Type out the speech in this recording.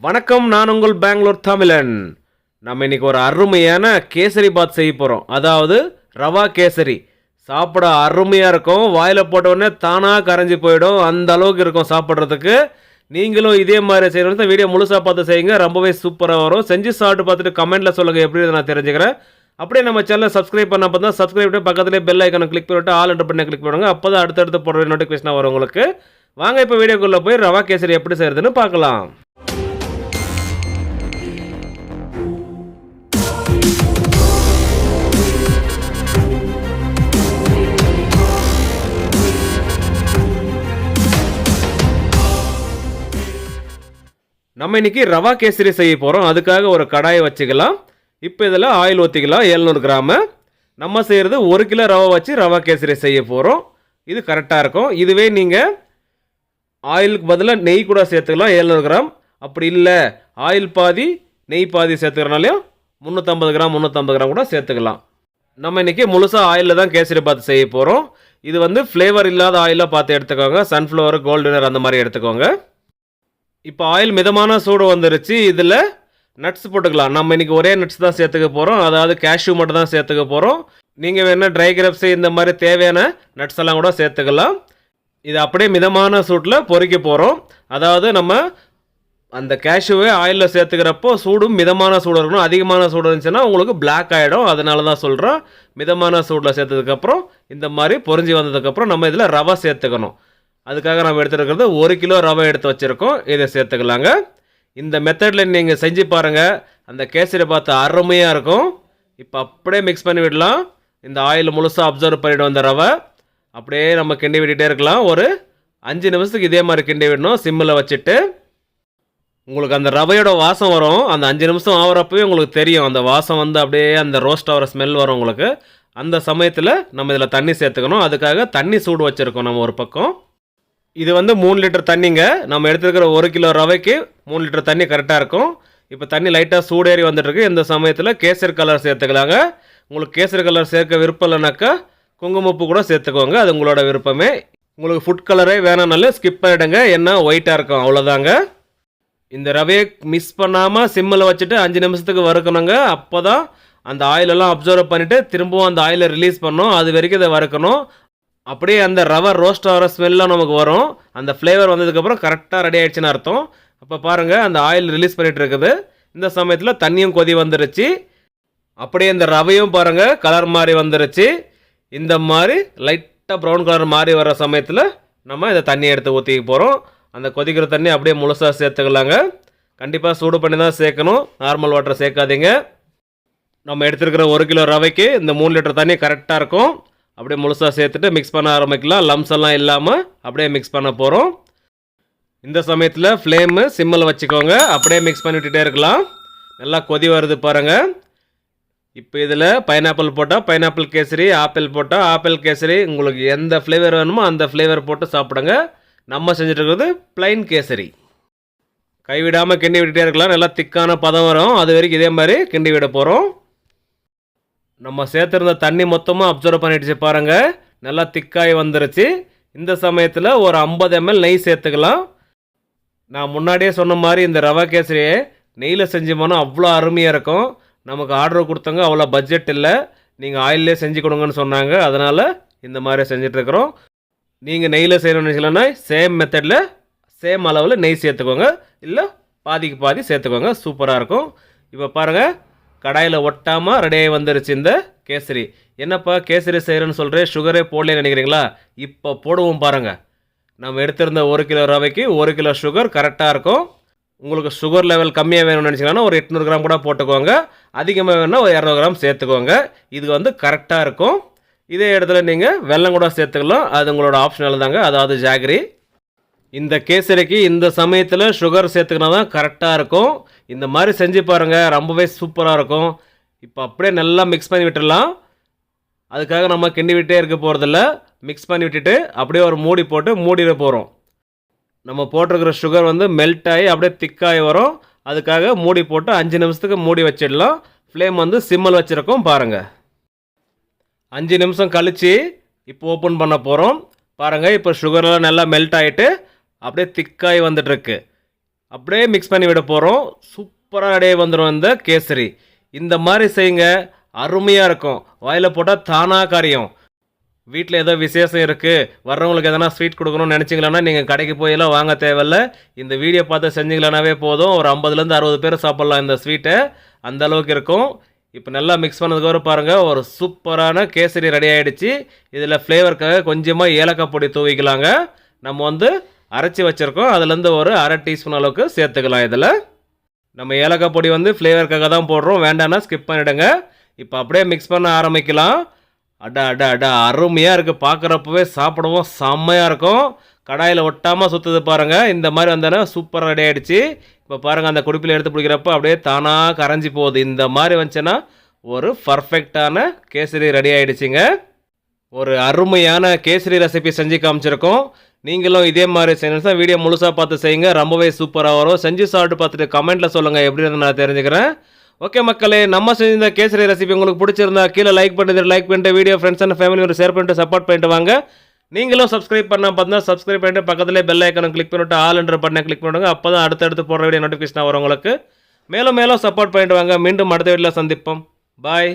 வணக்கம், நான் உங்கள் பெங்களூர் தமிழன். நம்ம இன்னைக்கு ஒரு அருமையான கேசரி பாத் செய்ய போகிறோம். அதாவது ரவா கேசரி. சாப்பிட அருமையாக இருக்கும். வாயில் போட்ட உடனே தானாக கரைஞ்சி போயிடும். அந்த அளவுக்கு இருக்கும் சாப்பிட்றதுக்கு. நீங்களும் இதே மாதிரி செய்யணும். வீடியோ முழுசாக பார்த்து செய்யுங்க. ரொம்பவே சூப்பராக வரும். செஞ்சு சாப்பிட்டு பார்த்துட்டு கமெண்ட்டில் சொல்லுங்கள் எப்படி நான் தெரிஞ்சுக்கிறேன். அப்படியே நம்ம சேனலை சப்ஸ்கிரைப் பண்ண பார்த்தா சப்ஸ்கிரைப் பண்ணி பக்கத்துலேயே பெல் ஐக்கனை கிளிக் பண்ணிவிட்டு ஆல் என்டர் பண்ணி கிளிக் பண்ணுங்கள். அப்போ தான் அடுத்தடுத்து போடுற நோட்டிஃபிகேஷனாக வரும் உங்களுக்கு. வாங்க இப்போ வீடியோக்குள்ளே போய் ரவா கேசரி எப்படி செய்கிறதுன்னு பார்க்கலாம். நம்ம இன்னைக்கு ரவா கேசரி செய்ய போகிறோம். அதுக்காக ஒரு கடாயை வச்சுக்கலாம். இப்போ இதில் ஆயில் ஊற்றிக்கலாம். 700 கிராமு. நம்ம செய்கிறது 1 கிலோ ரவை வச்சு ரவா கேசரி செய்ய போகிறோம். இது கரெக்டாக இருக்கும். இதுவே நீங்கள் ஆயிலுக்கு பதிலாக நெய் கூட சேர்த்துக்கலாம். 700 கிராம். அப்படி இல்லை ஆயில் பாதி நெய் பாதி சேர்த்துக்கிறனாலையும் 350 கிராம் கூட சேர்த்துக்கலாம். நம்ம இன்றைக்கி முழுசாக ஆயிலில் தான் கேசரி பார்த்து செய்ய போகிறோம். இது வந்து ஃப்ளேவர் இல்லாத ஆயிலாக பார்த்து எடுத்துக்கோங்க. சன்ஃப்ளவர், கோல்டு வினர் அந்த மாதிரி எடுத்துக்கோங்க. இப்போ ஆயில் மிதமான சூடு வந்துருச்சு. இதில் நட்ஸ் போட்டுக்கலாம். நம்ம இன்றைக்கி ஒரே நட்ஸ் தான் சேர்த்துக்க போகிறோம். அதாவது கேஷ்யூ மட்டும் தான் சேர்த்துக்க போகிறோம். நீங்கள் வேணால் ட்ரை கிரேப்ஸு இந்த மாதிரி தேவையான நட்ஸ் எல்லாம் கூட சேர்த்துக்கலாம். இது அப்படியே மிதமான சூட்டில் பொரிக்க போகிறோம். அதாவது நம்ம அந்த கேஷ்யூவை ஆயிலில் சேர்த்துக்கிறப்போ சூடும் மிதமான சூடு இருக்கணும். அதிகமான சூடு இருந்துச்சுன்னா உங்களுக்கு பிளாக் ஆகிடும். அதனால தான் சொல்கிறோம். மிதமான சூடில் சேர்த்ததுக்கப்புறம் இந்த மாதிரி பொரிஞ்சு வந்ததுக்கப்புறம் நம்ம இதில் ரவை சேர்த்துக்கணும். அதுக்காக நம்ம எடுத்துருக்கிறது 1 கிலோ ரவை எடுத்து வச்சுருக்கோம். இதை சேர்த்துக்கலாங்க. இந்த மெத்தடில் நீங்கள் செஞ்சு பாருங்கள். அந்த கேசரி பார்த்து அருமையாக இருக்கும். இப்போ அப்படியே மிக்ஸ் பண்ணி விடலாம். இந்த ஆயில் முழுசாக அப்சர்வ் பண்ணிவிட்டு வந்த ரவை அப்படியே நம்ம கிண்டி விட்டுகிட்டே இருக்கலாம். ஒரு 5 நிமிஷத்துக்கு இதே மாதிரி கிண்டி விடணும். சிம்மில் வச்சுட்டு உங்களுக்கு அந்த ரவையோட வாசம் வரும். அந்த 5 நிமிஷம் ஆகிறப்பவே உங்களுக்கு தெரியும். அந்த வாசம் வந்து அப்படியே அந்த ரோஸ்ட் ஆகிற ஸ்மெல் வரும் உங்களுக்கு. அந்த சமயத்தில் நம்ம இதில் தண்ணி சேர்த்துக்கணும். அதுக்காக தண்ணி சூடு வச்சுருக்கோம் நம்ம ஒரு பக்கம். இது வந்து 3 லிட்டர் தண்ணிங்க. நம்ம எடுத்துருக்கிற 1 கிலோ ரவைக்கு 3 லிட்டர் தண்ணி கரெக்டாக இருக்கும். இப்போ தண்ணி லைட்டாக சூடேறி வந்துட்டுருக்கு. இந்த சமயத்தில் கேசரி கலர் சேர்த்துக்கலாங்க. உங்களுக்கு கேசரி கலர் சேர்க்க விருப்பம் இல்லைனாக்கா குங்குமப்பூ கூட சேர்த்துக்கோங்க. அது உங்களோட விருப்பமே. உங்களுக்கு ஃபுட் கலரே வேணாம்னாலும் ஸ்கிப் பண்ணிவிடுங்க. ஏன்னா ஒயிட்டாக இருக்கும், அவ்வளோதாங்க. இந்த ரவையை மிஸ் பண்ணாமல் சிம்மில் வச்சுட்டு 5 நிமிஷத்துக்கு வறுக்கணுங்க. அப்போ தான் அந்த ஆயிலெல்லாம் அப்சர்வ் பண்ணிவிட்டு திரும்பவும் அந்த ஆயிலை ரிலீஸ் பண்ணணும். அது வரைக்கும் இதை வறுக்கணும். அப்படியே அந்த ரவை ரோஸ்ட் ஆகிற ஸ்மெல்லாம் நமக்கு வரும். அந்த ஃப்ளேவர் வந்ததுக்கப்புறம் கரெக்டாக ரெடி ஆகிடுச்சின்னு அர்த்தம். அப்போ பாருங்கள், அந்த ஆயில் ரிலீஸ் பண்ணிகிட்டு இருக்குது. இந்த சமயத்தில் தண்ணியும் கொதி வந்துருச்சு. அப்படியே இந்த ரவையும் பாருங்கள் கலர் மாதிரி வந்துருச்சு. இந்த மாதிரி லைட்டாக ப்ரௌன் கலர் மாதிரி வர சமயத்தில் நம்ம இதை தண்ணி எடுத்து ஊற்றிக்க போகிறோம். அந்த கொதிக்கிற தண்ணி அப்படியே முழுசாக சேர்த்துக்கலாங்க. கண்டிப்பாக சூடு பண்ணி தான் சேர்க்கணும். நார்மல் வாட்டர் சேர்க்காதீங்க. நம்ம எடுத்துருக்கிற 1 கிலோ ரவைக்கு இந்த 3 லிட்டர் தண்ணி கரெக்டாக இருக்கும். அப்படியே முழுசாக சேர்த்துட்டு மிக்ஸ் பண்ண ஆரம்பிக்கலாம். லம்ஸ் எல்லாம் இல்லாமல் அப்படியே மிக்ஸ் பண்ண போகிறோம். இந்த சமயத்தில் ஃப்ளேமு சிம்மில் வச்சுக்கோங்க. அப்படியே மிக்ஸ் பண்ணி விட்டுட்டே இருக்கலாம். நல்லா கொதி வருது பாருங்கள். இப்போ இதில் பைனாப்பிள் போட்டால் பைனாப்பிள் கேசரி, ஆப்பிள் போட்டால் ஆப்பிள் கேசரி, உங்களுக்கு எந்த ஃப்ளேவர் வேணுமோ அந்த ஃப்ளேவர் போட்டு சாப்பிடுங்க. நம்ம செஞ்சுட்டு இருக்கிறது ப்ளைன் கேசரி. கைவிடாமல் கிண்டி விட்டுட்டே இருக்கலாம். நல்லா திக்கான பதம் வரும். அது வரைக்கும் இதே மாதிரி கிண்டி விட போகிறோம். நம்ம சேர்த்துருந்த தண்ணி மொத்தமாக அப்சர்வ் பண்ணிடுச்சு பாருங்கள். நல்லா திக்காகி வந்துருச்சு. இந்த சமயத்தில் ஒரு 50 ml நெய் சேர்த்துக்கலாம். நான் முன்னாடியே சொன்ன மாதிரி இந்த ரவா கேசரியை நெய்யில் செஞ்சு போனால் அவ்வளோ அருமையாக இருக்கும். நமக்கு ஆர்டர் கொடுத்தவங்க அவ்வளோ பட்ஜெட் இல்லை, நீங்கள் ஆயிலே செஞ்சு கொடுங்கன்னு சொன்னாங்க. அதனால் இந்த மாதிரி செஞ்சிட்ருக்குறோம். நீங்கள் நெய்யில் செய்யணும்னு நினச்சிக்கலன்னா சேம் மெத்தடில் சேம் அளவில் நெய் சேர்த்துக்கோங்க. இல்லை பாதிக்கு பாதி சேர்த்துக்கோங்க. சூப்பராக இருக்கும். இப்போ பாருங்கள், கடாயில் ஒட்டாமல் ரெடியாகி வந்துருச்சு இந்த கேசரி. என்னப்பா கேசரி செய்கிறேன்னு சொல்கிறேன், சுகரே போடலன்னு நினைக்கிறீங்களா? இப்போ போடுவோம் பாருங்கள். நம்ம எடுத்திருந்த 1 கிலோ ரவைக்கு 1 கிலோ சுகர் கரெக்டாக இருக்கும். உங்களுக்கு சுகர் லெவல் கம்மியாக வேணும்னு நினச்சிங்கன்னா ஒரு 800 கிராம் கூட போட்டுக்கோங்க. அதிகமாக வேணும்னா ஒரு 200 கிராம் சேர்த்துக்கோங்க. இது வந்து கரெக்டாக இருக்கும். இதே இடத்துல நீங்கள் வெல்லம் கூட சேர்த்துக்கலாம். அது உங்களோட ஆப்ஷனல் தாங்க, அதாவது ஜாகரி. இந்த கேசரிக்கு இந்த சமயத்தில் சுகர் சேர்த்துக்கினா தான் கரெக்டாக இருக்கும். இந்த மாதிரி செஞ்சு பாருங்கள், ரொம்பவே சூப்பராக இருக்கும். இப்போ அப்படியே நல்லா மிக்ஸ் பண்ணி விட்டுடலாம். அதுக்காக நம்ம கிண்டி விட்டே இருக்க போகிறதில்ல. மிக்ஸ் பண்ணி விட்டுட்டு அப்படியே ஒரு மூடி போட்டு மூடிட போகிறோம். நம்ம போட்டிருக்கிற சுகர் வந்து மெல்ட் ஆகி அப்படியே திக்காகி வரும். அதுக்காக மூடி போட்டு 5 நிமிஷத்துக்கு மூடி வச்சிடலாம். ஃப்ளேம் வந்து சிம்மில் வச்சுருக்கோம் பாருங்கள். 5 நிமிஷம் கழித்து இப்போ ஓப்பன் பண்ண போகிறோம். பாருங்கள், இப்போ சுகர்லாம் நல்லா மெல்ட் ஆகிட்டு அப்படியே திக்காகி வந்துட்டுருக்கு. அப்படியே மிக்ஸ் பண்ணி விட போகிறோம். சூப்பராக ரெடியே வந்துடும் இந்த கேசரி. இந்த மாதிரி செய்யுங்க, அருமையாக இருக்கும். வாயில் போட்டால் தானாக காரியம். வீட்டில் ஏதோ விசேஷம் இருக்குது, வர்றவங்களுக்கு எதனா ஸ்வீட் கொடுக்கணும்னு நினச்சிங்களா நீங்கள் கடைக்கு போயெல்லாம் வாங்க தேவையில்ல. இந்த வீடியோ பார்த்து செஞ்சிங்களானாவே போதும். ஒரு 50லேருந்து 60 பேர் சாப்பிட்லாம் இந்த ஸ்வீட்டை. அந்த அளவுக்கு இருக்கும். இப்போ நல்லா மிக்ஸ் பண்ணதுக்கப்புறம் பாருங்கள், ஒரு சூப்பரான கேசரி ரெடி ஆகிடுச்சு. இதில் ஃப்ளேவருக்காக கொஞ்சமாக ஏலக்காய் பொடி தூவிக்கலாங்க. நம்ம அரைச்சி வச்சுருக்கோம், அதுலேருந்து ஒரு அரை டீஸ்பூன் அளவுக்கு சேர்த்துக்கலாம். இதில் நம்ம ஏலக்காய் பொடி ஃப்ளேவருக்காக தான் போடுறோம், வேண்டாம்னா ஸ்கிப் பண்ணிவிடுங்க. இப்போ அப்படியே மிக்ஸ் பண்ண ஆரம்பிக்கலாம். அடா அருமையாக இருக்குது. பார்க்குறப்பவே சாப்பிடவும் செம்மையாக இருக்கும். கடாயில் ஒட்டாமல் சுற்றுது பாருங்கள். இந்த மாதிரி வந்தோன்னா சூப்பராக ரெடி ஆகிடுச்சு. இப்போ பாருங்கள், அந்த குடுப்பில் எடுத்து பிடிக்கிறப்ப அப்படியே தானாக கரைஞ்சி போகுது. இந்த மாதிரி வந்துச்சுன்னா ஒரு பர்ஃபெக்டான கேசரி ரெடி ஆகிடுச்சிங்க. ஒரு அருமையான கேசரி ரெசிபி செஞ்சு காமிச்சிருக்கோம். நீங்களும் இதே மாதிரி செய்யணும்னா வீடியோ முழுசாக பார்த்து செய்யுங்க, ரொம்பவே சூப்பராக வரும். செஞ்சு சாப்பிட்டு பார்த்துட்டு கமெண்ட்டில் சொல்லுங்கள் எப்படி இருந்து நான் தெரிஞ்சுக்கிறேன். ஓகே மக்களே, நம்ம செஞ்ச கேசரி ரெசிபி உங்களுக்கு பிடிச்சிருந்தா கீழே லைக் பண்ணிட்டு video friends and family share பண்ணிட்டு சப்போர்ட் பண்ணிட்டு வாங்க. நீங்களும் சப்ஸ்கிரைப் பண்ண பார்த்தா சப்ஸ்கிரைப் பண்ணிட்டு பக்கத்துலேயே பெல் ஐக்கனை கிளிக் பண்ணிவிட்டு ஆல்ன்ற பட்டனை கிளிக் பண்ணுங்க. அப்போ தான் அடுத்தடுத்து போடுற வீடியோ நோட்டிஃபிகேஷன் வரும் உங்களுக்கு. மேலும் சப்போர்ட் பண்ணிட்டு வாங்க. மீண்டும் அடுத்த வீடியோவில் சந்திப்போம். பாய்.